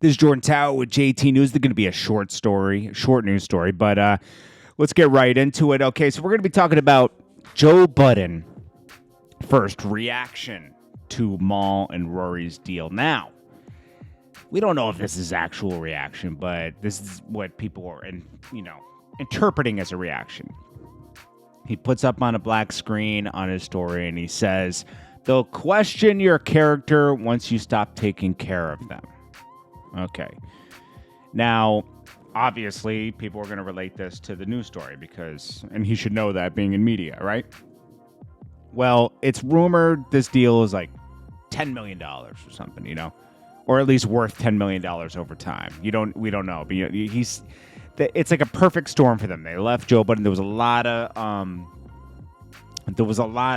This is Jordan Tower with JT News. They're going to be a short news story, but let's get right into it. Okay, so we're going to be talking about Joe Budden. First, reaction to Mal and Rory's deal. Now, we don't know if this is actual reaction, but this is what people are, interpreting as a reaction. He puts up on a black screen on his story, and he says, "They'll question your character once you stop taking care of them." Okay. Now, obviously, people are going to relate this to the news story and he should know that being in media, right? Well, it's rumored this deal is like $10 million or something, or at least worth $10 million over time. We don't know, but it's like a perfect storm for them. They left Joe Budden. There was a lot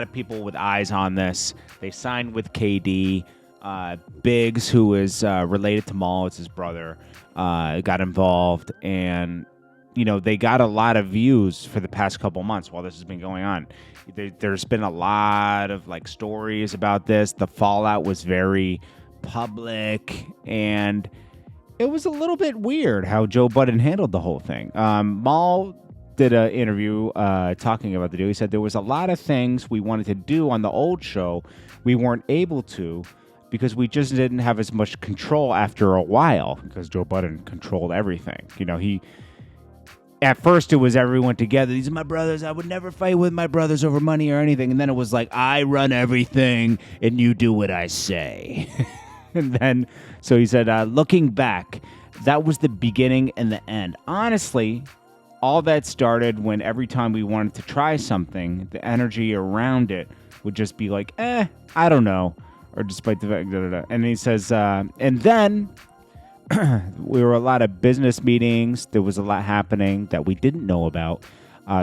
of people with eyes on this. They signed with KD. Biggs, who is related to Mal, it's his brother, got involved, and they got a lot of views for the past couple months while this has been going on. There's been a lot of stories about this. The fallout was very public, and it was a little bit weird how Joe Budden handled the whole thing. Mal did an interview talking about the deal. He said there was a lot of things we wanted to do on the old show we weren't able to, because we just didn't have as much control after a while, because Joe Budden controlled everything. At first it was everyone together. These are my brothers. I would never fight with my brothers over money or anything. And then it was like, I run everything and you do what I say. And then, so he said, looking back, that was the beginning and the end. Honestly, all that started when every time we wanted to try something, the energy around it would just be like, I don't know. Or despite the fact, and he says, and then we were a lot of business meetings. There was a lot happening that we didn't know about.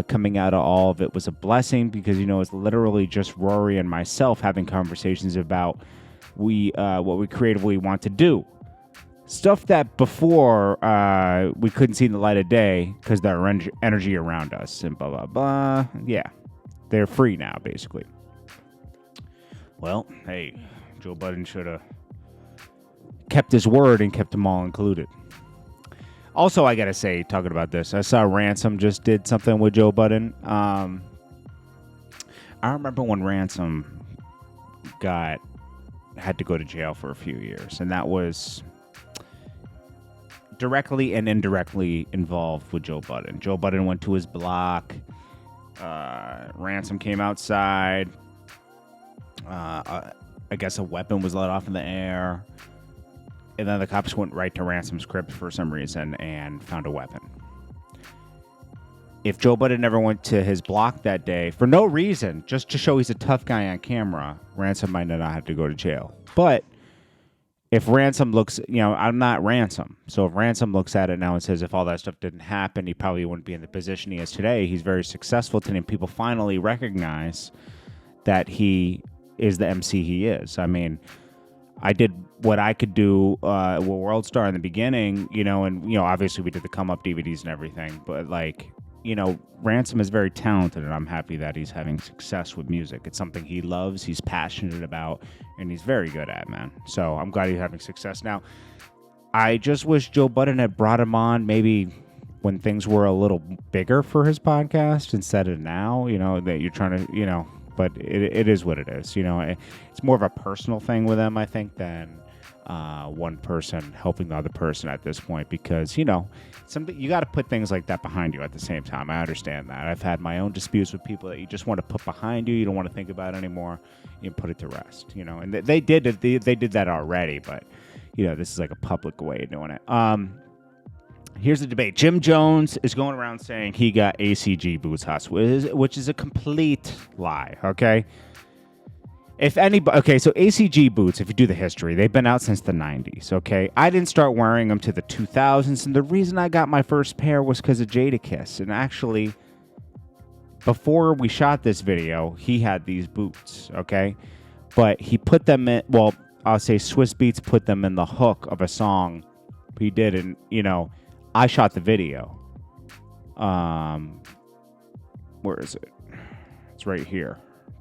Coming out of all of it was a blessing, because it's literally just Rory and myself having conversations about what we creatively want to do. Stuff that before we couldn't see in the light of day because there are energy around us and blah blah blah. Yeah, they're free now, basically. Well, hey, Joe Budden should have kept his word and kept them all included. Also, I got to say, talking about this, I saw Ransom just did something with Joe Budden. I remember when Ransom had to go to jail for a few years, and that was directly and indirectly involved with Joe Budden. Joe Budden went to his block. Ransom came outside. I guess a weapon was let off in the air, and then the cops went right to Ransom's crib for some reason and found a weapon. If Joe Budden never went to his block that day for no reason, just to show he's a tough guy on camera, Ransom might not have to go to jail. But if Ransom looks, I'm not Ransom. So if Ransom looks at it now and says if all that stuff didn't happen, he probably wouldn't be in the position he is today. He's very successful today, and people finally recognize that he is the MC he is. I mean, I did what I could do with World Star in the beginning, and obviously we did the come up DVDs and everything, but Ransom is very talented, and I'm happy that he's having success with music. It's something he loves, he's passionate about, and he's very good at, man. So I'm glad he's having success. Now, I just wish Joe Budden had brought him on maybe when things were a little bigger for his podcast instead of now, that you're trying to, but it is what it is. It's more of a personal thing with him, I think, than one person helping the other person at this point, because, you got to put things like that behind you at the same time. I understand that. I've had my own disputes with people that you just want to put behind you. You don't want to think about it anymore. You put it to rest, and they did it. They did that already, but, this is like a public way of doing it. Here's the debate. Jim Jones is going around saying he got ACG boots hot, which is a complete lie, okay? So ACG boots, if you do the history, they've been out since the 90s, okay? I didn't start wearing them to the 2000s, and the reason I got my first pair was because of Jadakiss. And actually, before we shot this video, he had these boots, okay? But he put them in, I'll say Swiss Beats put them in the hook of a song he did, and, I shot the video. Where is it? It's right here.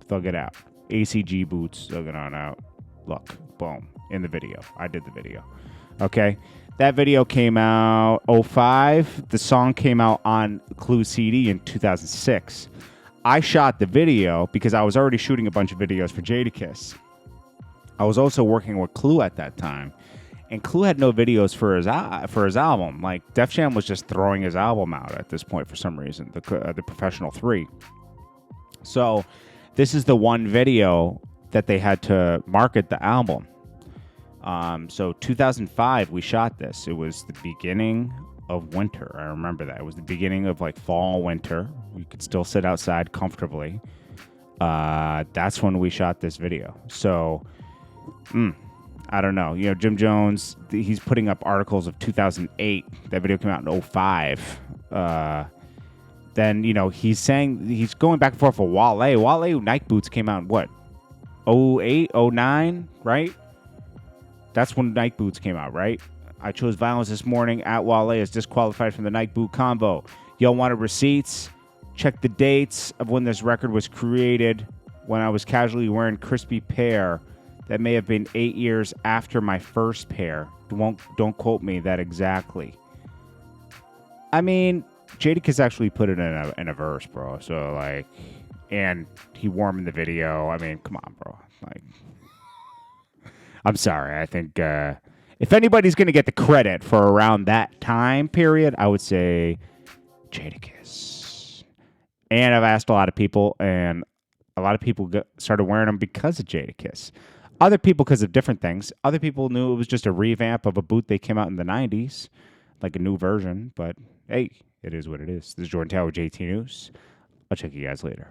Thug It Out. ACG boots, Thug It On Out. Look, boom, in the video. I did the video. Okay? That video came out 05. The song came out on Clue CD in 2006. I shot the video because I was already shooting a bunch of videos for Jadakiss. I was also working with Clue at that time, and Clue had no videos for his album. Like, Def Jam was just throwing his album out at this point for some reason, the Professional 3. So this is the one video that they had to market the album. So 2005, we shot this. It was the beginning of winter. I remember that. It was the beginning of like fall, winter. We could still sit outside comfortably. That's when we shot this video. So, I don't know. You know, Jim Jones, he's putting up articles of 2008. That video came out in 05. Then, you know, he's saying he's going back and forth for Wale. Wale Nike Boots came out in what? 08, 09, right? That's when Nike Boots came out, right? I chose violence this morning at Wale is disqualified from the Nike Boot combo. Y'all wanted receipts? Check the dates of when this record was created, when I was casually wearing crispy pair. That may have been 8 years after my first pair. Don't quote me that exactly. I mean, Jadakiss actually put it in a verse, bro. So, like, and he wore him in the video. I mean, come on, bro. Like, I'm sorry. I think if anybody's going to get the credit for around that time period, I would say Jadakiss. And I've asked a lot of people, and a lot of people started wearing them because of Jadakiss. Other people because of different things. Other people knew it was just a revamp of a boot they came out in the 90s, like a new version. But, hey, it is what it is. This is Jordan Tower, JT News. I'll check you guys later.